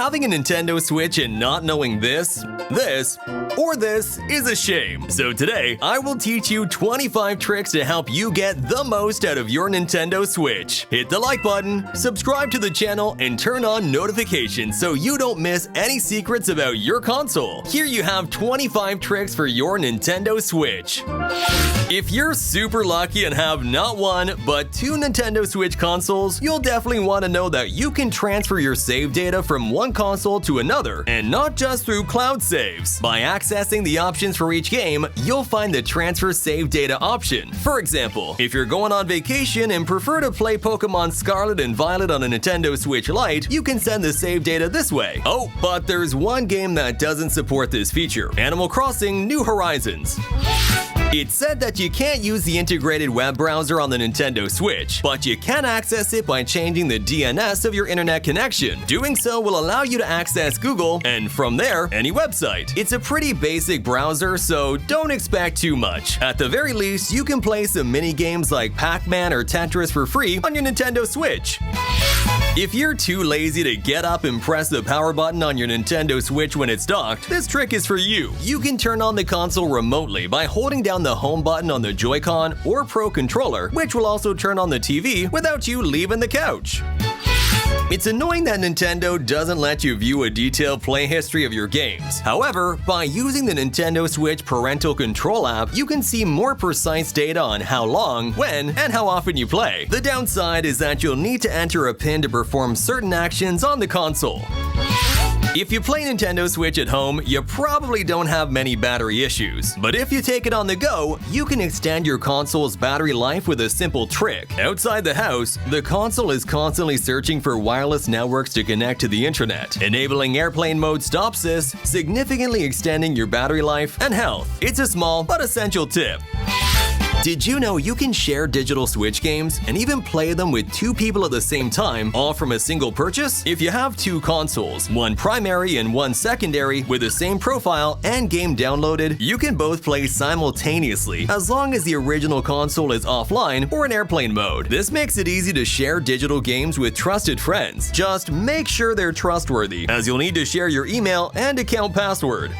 Having a Nintendo Switch and not knowing this, or this is a shame. So today, I will teach you 25 tricks to help you get the most out of your Nintendo Switch. Hit the like button, subscribe to the channel, and turn on notifications so you don't miss any secrets about your console. Here you have 25 tricks for your Nintendo Switch. If you're super lucky and have not one, but two Nintendo Switch consoles, you'll definitely want to know that you can transfer your save data from one console to another, and not just through cloud saves. By accessing the options for each game, you'll find the transfer save data option. For example, if you're going on vacation and prefer to play Pokemon Scarlet and Violet on a Nintendo Switch Lite, you can send the save data this way. Oh, but there's one game that doesn't support this feature: Animal Crossing: New Horizons. It's said that you can't use the integrated web browser on the Nintendo Switch, but you can access it by changing the DNS of your internet connection. Doing so will allow you to access Google, and from there, any website. It's a pretty basic browser, so don't expect too much. At the very least, you can play some mini games like Pac-Man or Tetris for free on your Nintendo Switch. If you're too lazy to get up and press the power button on your Nintendo Switch when it's docked, this trick is for you. You can turn on the console remotely by holding down the home button on the Joy-Con or Pro Controller, which will also turn on the TV without you leaving the couch. It's annoying that Nintendo doesn't let you view a detailed play history of your games. However, by using the Nintendo Switch Parental Control app, you can see more precise data on how long, when, and how often you play. The downside is that you'll need to enter a PIN to perform certain actions on the console. If you play Nintendo Switch at home, you probably don't have many battery issues. But if you take it on the go, you can extend your console's battery life with a simple trick. Outside the house, the console is constantly searching for wireless networks to connect to the internet. Enabling airplane mode stops this, significantly extending your battery life and health. It's a small but essential tip. Did you know you can share digital Switch games and even play them with two people at the same time, all from a single purchase? If you have two consoles, one primary and one secondary, with the same profile and game downloaded, you can both play simultaneously as long as the original console is offline or in airplane mode. This makes it easy to share digital games with trusted friends. Just make sure they're trustworthy, as you'll need to share your email and account password.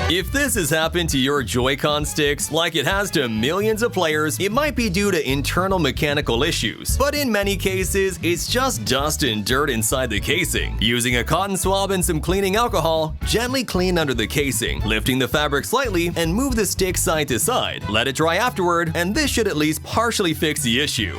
If this has happened to your Joy-Con sticks, like it has to millions of players, it might be due to internal mechanical issues. But in many cases, it's just dust and dirt inside the casing. Using a cotton swab and some cleaning alcohol, gently clean under the casing, lifting the fabric slightly, and move the stick side to side. Let it dry afterward, and this should at least partially fix the issue.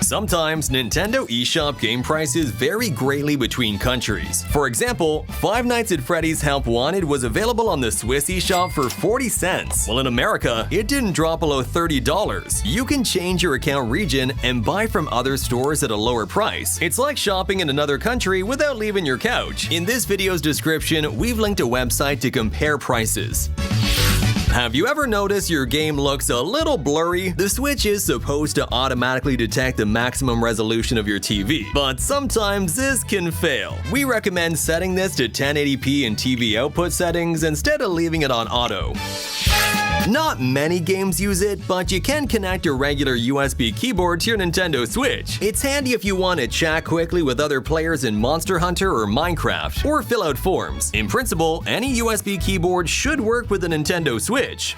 Sometimes Nintendo eShop game prices vary greatly between countries. For example, Five Nights at Freddy's Help Wanted was available on the Swiss eShop for 40 cents, while in America, it didn't drop below $30. You can change your account region and buy from other stores at a lower price. It's like shopping in another country without leaving your couch. In this video's description, we've linked a website to compare prices. Have you ever noticed your game looks a little blurry? The Switch is supposed to automatically detect the maximum resolution of your TV, but sometimes this can fail. We recommend setting this to 1080p in TV output settings instead of leaving it on auto. Not many games use it, but you can connect your regular USB keyboard to your Nintendo Switch. It's handy if you want to chat quickly with other players in Monster Hunter or Minecraft, or fill out forms. In principle, any USB keyboard should work with the Nintendo Switch.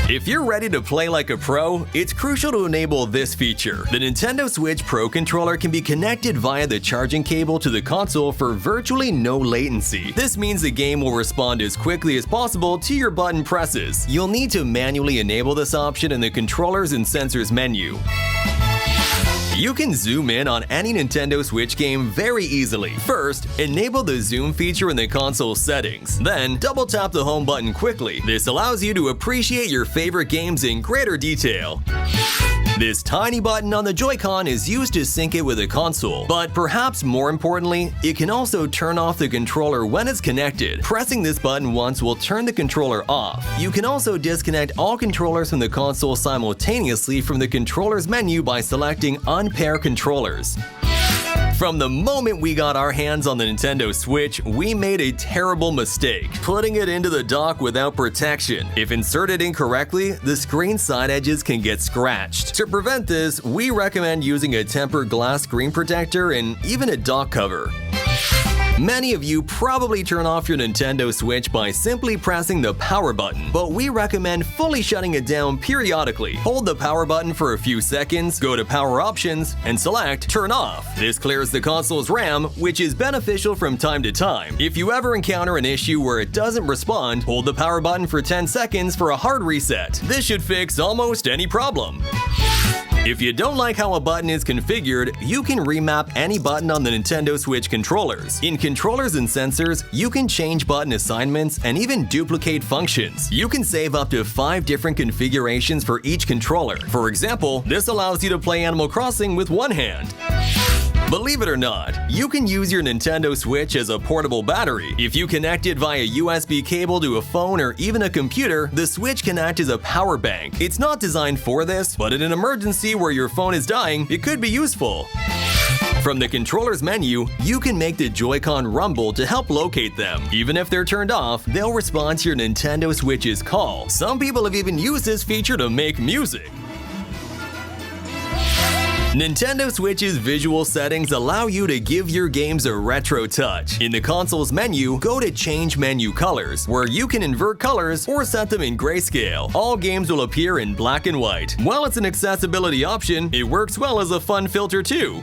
If you're ready to play like a pro, it's crucial to enable this feature. The Nintendo Switch Pro Controller can be connected via the charging cable to the console for virtually no latency. This means the game will respond as quickly as possible to your button presses. You'll need to manually enable this option in the Controllers and Sensors menu. You can zoom in on any Nintendo Switch game very easily. First, enable the zoom feature in the console settings. Then, double tap the home button quickly. This allows you to appreciate your favorite games in greater detail. This tiny button on the Joy-Con is used to sync it with the console, but perhaps more importantly, it can also turn off the controller when it's connected. Pressing this button once will turn the controller off. You can also disconnect all controllers from the console simultaneously from the controllers menu by selecting Unpair Controllers. From the moment we got our hands on the Nintendo Switch, we made a terrible mistake, putting it into the dock without protection. If inserted incorrectly, the screen side edges can get scratched. To prevent this, we recommend using a tempered glass screen protector and even a dock cover. Many of you probably turn off your Nintendo Switch by simply pressing the power button, but we recommend fully shutting it down periodically. Hold the power button for a few seconds, go to Power Options, and select Turn Off. This clears the console's RAM, which is beneficial from time to time. If you ever encounter an issue where it doesn't respond, hold the power button for 10 seconds for a hard reset. This should fix almost any problem. If you don't like how a button is configured, you can remap any button on the Nintendo Switch controllers. In Controllers and Sensors, you can change button assignments and even duplicate functions. You can save up to 5 different configurations for each controller. For example, this allows you to play Animal Crossing with one hand. Believe it or not, you can use your Nintendo Switch as a portable battery. If you connect it via USB cable to a phone or even a computer, the Switch can act as a power bank. It's not designed for this, but in an emergency where your phone is dying, it could be useful. From the controller's menu, you can make the Joy-Con rumble to help locate them. Even if they're turned off, they'll respond to your Nintendo Switch's call. Some people have even used this feature to make music. Nintendo Switch's visual settings allow you to give your games a retro touch. In the console's menu, go to Change Menu Colors, where you can invert colors or set them in grayscale. All games will appear in black and white. While it's an accessibility option, it works well as a fun filter too.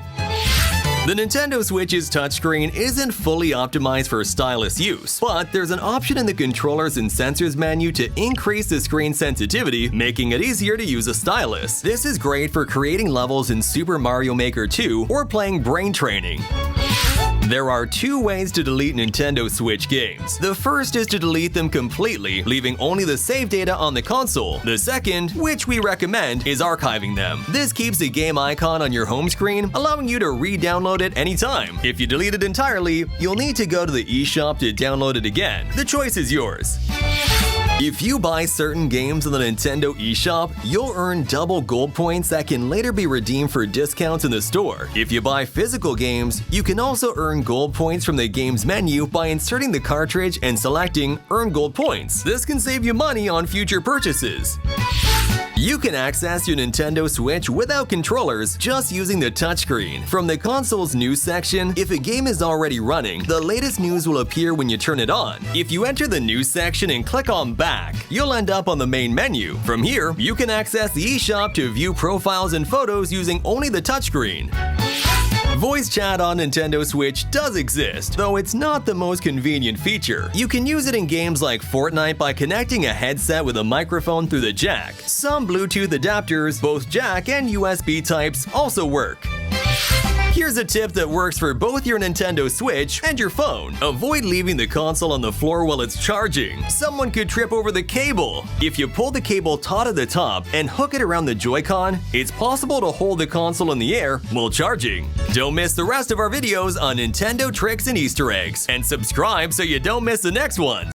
The Nintendo Switch's touchscreen isn't fully optimized for stylus use, but there's an option in the Controllers and Sensors menu to increase the screen sensitivity, making it easier to use a stylus. This is great for creating levels in Super Mario Maker 2 or playing Brain Training. There are 2 ways to delete Nintendo Switch games. The first is to delete them completely, leaving only the save data on the console. The second, which we recommend, is archiving them. This keeps the game icon on your home screen, allowing you to re-download it anytime. If you delete it entirely, you'll need to go to the eShop to download it again. The choice is yours. If you buy certain games on the Nintendo eShop, you'll earn double gold points that can later be redeemed for discounts in the store. If you buy physical games, you can also earn gold points from the game's menu by inserting the cartridge and selecting Earn Gold Points. This can save you money on future purchases. You can access your Nintendo Switch without controllers, just using the touchscreen. From the console's news section, if a game is already running, the latest news will appear when you turn it on. If you enter the news section and click on Back, you'll end up on the main menu. From here, you can access the eShop to view profiles and photos using only the touchscreen. Voice chat on Nintendo Switch does exist, though it's not the most convenient feature. You can use it in games like Fortnite by connecting a headset with a microphone through the jack. Some Bluetooth adapters, both jack and USB types, also work. Here's a tip that works for both your Nintendo Switch and your phone. Avoid leaving the console on the floor while it's charging. Someone could trip over the cable. If you pull the cable taut at the top and hook it around the Joy-Con, it's possible to hold the console in the air while charging. Don't miss the rest of our videos on Nintendo tricks and Easter eggs, and subscribe so you don't miss the next one.